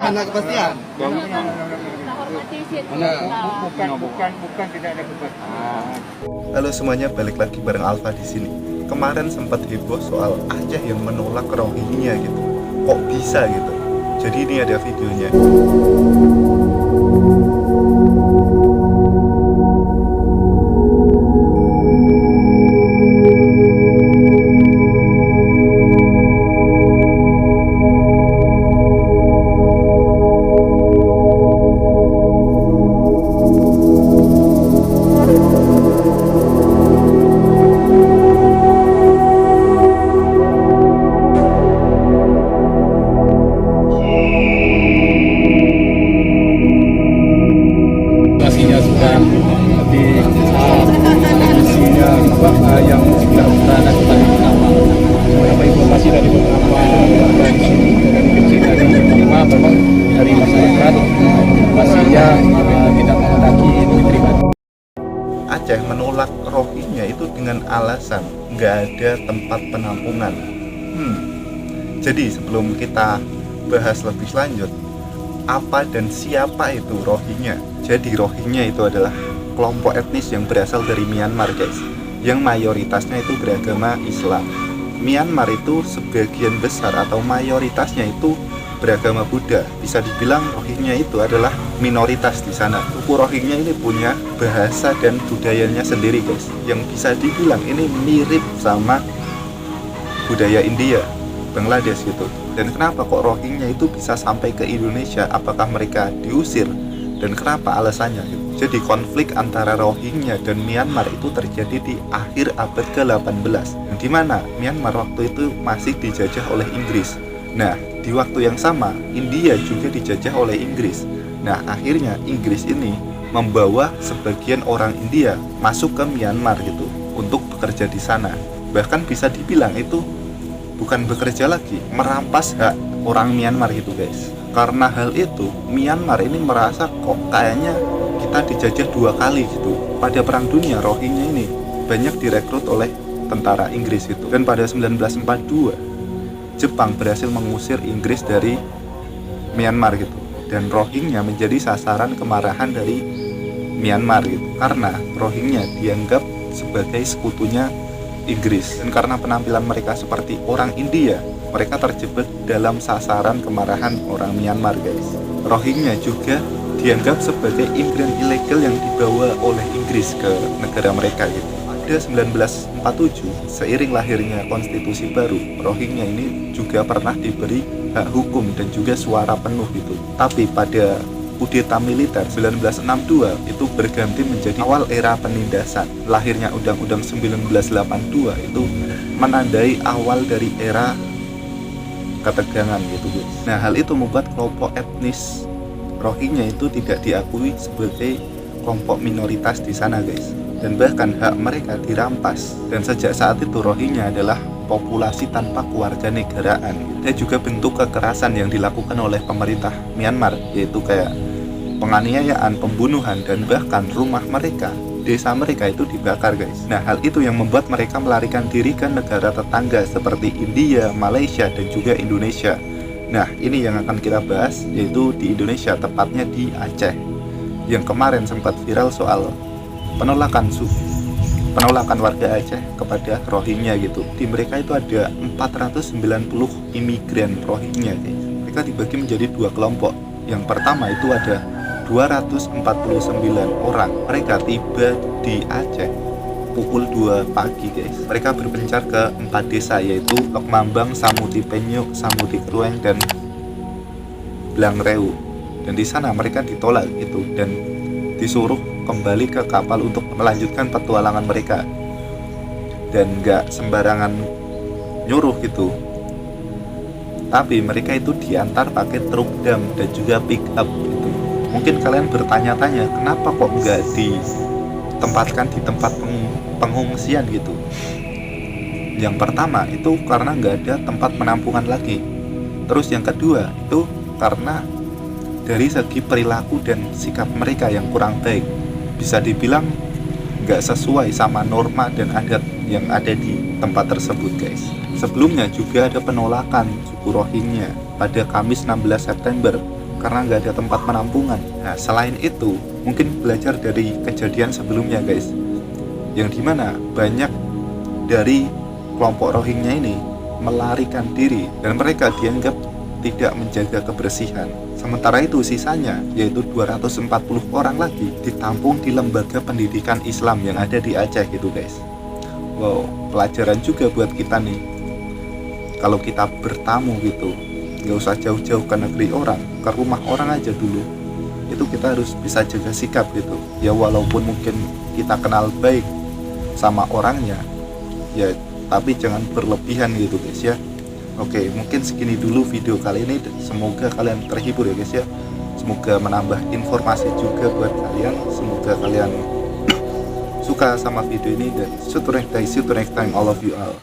Ada kepastian. Bukan tidak ada kepastian. Halo semuanya, balik lagi bareng Alfa di sini. Kemarin sempat heboh soal Aceh yang menolak Rohingya gitu. Kok bisa gitu? Jadi ini ada videonya. Yang sudah berada di nama beberapa informasi dari beberapa warga di sini dari kecil dari lima memang dari masyarakat pastinya tidak menghendaki diterima. Aceh menolak Rohingya itu dengan alasan nggak ada tempat penampungan. Jadi sebelum kita bahas lebih lanjut, apa dan siapa itu Rohingya? Jadi Rohingya itu adalah kelompok etnis yang berasal dari Myanmar, guys, yang mayoritasnya itu beragama Islam. Myanmar itu sebagian besar atau mayoritasnya itu beragama Buddha. Bisa dibilang Rohingya itu adalah minoritas di sana. Suku Rohingya ini punya bahasa dan budayanya sendiri, guys, yang bisa dibilang ini mirip sama budaya India, Bangladesh gitu. Dan kenapa kok Rohingya itu bisa sampai ke Indonesia? Apakah mereka diusir? Dan kenapa alasannya gitu? Jadi konflik antara Rohingya dan Myanmar itu terjadi di akhir abad ke-18, di mana Myanmar waktu itu masih dijajah oleh Inggris. Nah, di waktu yang sama India juga dijajah oleh Inggris. Nah, akhirnya Inggris ini membawa sebagian orang India masuk ke Myanmar gitu untuk bekerja di sana. Bahkan bisa dibilang itu bukan bekerja lagi, merampas hak orang Myanmar gitu, guys. Karena hal itu, Myanmar ini merasa kok kayaknya kita dijajah dua kali gitu. Pada perang dunia, Rohingya ini banyak direkrut oleh tentara Inggris itu. Dan pada 1942, Jepang berhasil mengusir Inggris dari Myanmar gitu. Dan Rohingya menjadi sasaran kemarahan dari Myanmar gitu. Karena Rohingya dianggap sebagai sekutunya Inggris. Dan karena penampilan mereka seperti orang India, mereka terjebak dalam sasaran kemarahan orang Myanmar, guys. Rohingya juga dianggap sebagai imigran ilegal yang dibawa oleh Inggris ke negara mereka gitu. Pada 1947, seiring lahirnya konstitusi baru, Rohingya ini juga pernah diberi hak hukum dan juga suara penuh gitu. Tapi pada kudeta militer 1962 itu berganti menjadi awal era penindasan. Lahirnya Undang-Undang 1982 itu menandai awal dari era ketegangan gitu, guys. Nah, hal itu membuat kelompok etnis Rohingya itu tidak diakui sebagai kelompok minoritas di sana, guys. Dan bahkan hak mereka dirampas. Dan sejak saat itu Rohingya adalah populasi tanpa kewarganegaraan. Dan juga bentuk kekerasan yang dilakukan oleh pemerintah Myanmar, yaitu kayak penganiayaan, pembunuhan, dan bahkan rumah mereka, desa mereka itu dibakar, guys. Nah, hal itu yang membuat mereka melarikan diri ke negara tetangga seperti India, Malaysia, dan juga Indonesia. Nah, ini yang akan kita bahas, yaitu di Indonesia, tepatnya di Aceh, yang kemarin sempat viral soal penolakan warga Aceh kepada Rohingya gitu. Di mereka itu ada 490 imigran Rohingya, guys. Mereka dibagi menjadi dua kelompok. Yang pertama itu ada 249 orang. Mereka tiba di Aceh pukul 2 pagi, guys. Mereka berpencar ke 4 desa, yaitu Mambang, Samuti Penyuk, Samuti Krueng, dan Blangreu. Dan di sana mereka ditolak gitu dan disuruh kembali ke kapal untuk melanjutkan petualangan mereka. Dan gak sembarangan nyuruh gitu, tapi mereka itu diantar pakai truk dam dan juga pick up gitu. Mungkin kalian bertanya-tanya, kenapa kok nggak ditempatkan di tempat pengungsian gitu? Yang pertama itu karena nggak ada tempat penampungan lagi. Terus yang kedua itu karena dari segi perilaku dan sikap mereka yang kurang baik. Bisa dibilang nggak sesuai sama norma dan adat yang ada di tempat tersebut, guys. Sebelumnya juga ada penolakan suku Rohingya pada Kamis 16 September karena nggak ada tempat penampungan. Nah, selain itu mungkin belajar dari kejadian sebelumnya guys, yang dimana banyak dari kelompok Rohingya ini melarikan diri dan mereka dianggap tidak menjaga kebersihan. Sementara itu sisanya, yaitu 240 orang lagi, ditampung di lembaga pendidikan Islam yang ada di Aceh gitu guys. Wow, pelajaran juga buat kita nih. Kalau kita bertamu gitu, nggak usah jauh-jauh ke negeri orang, ke rumah orang aja dulu. Itu kita harus bisa jaga sikap gitu. Ya walaupun mungkin kita kenal baik sama orangnya, ya tapi jangan berlebihan gitu guys ya. Oke, mungkin segini dulu video kali ini. Semoga kalian terhibur ya guys ya. Semoga menambah informasi juga buat kalian. Semoga kalian suka sama video ini, dan see you next time, all of you all.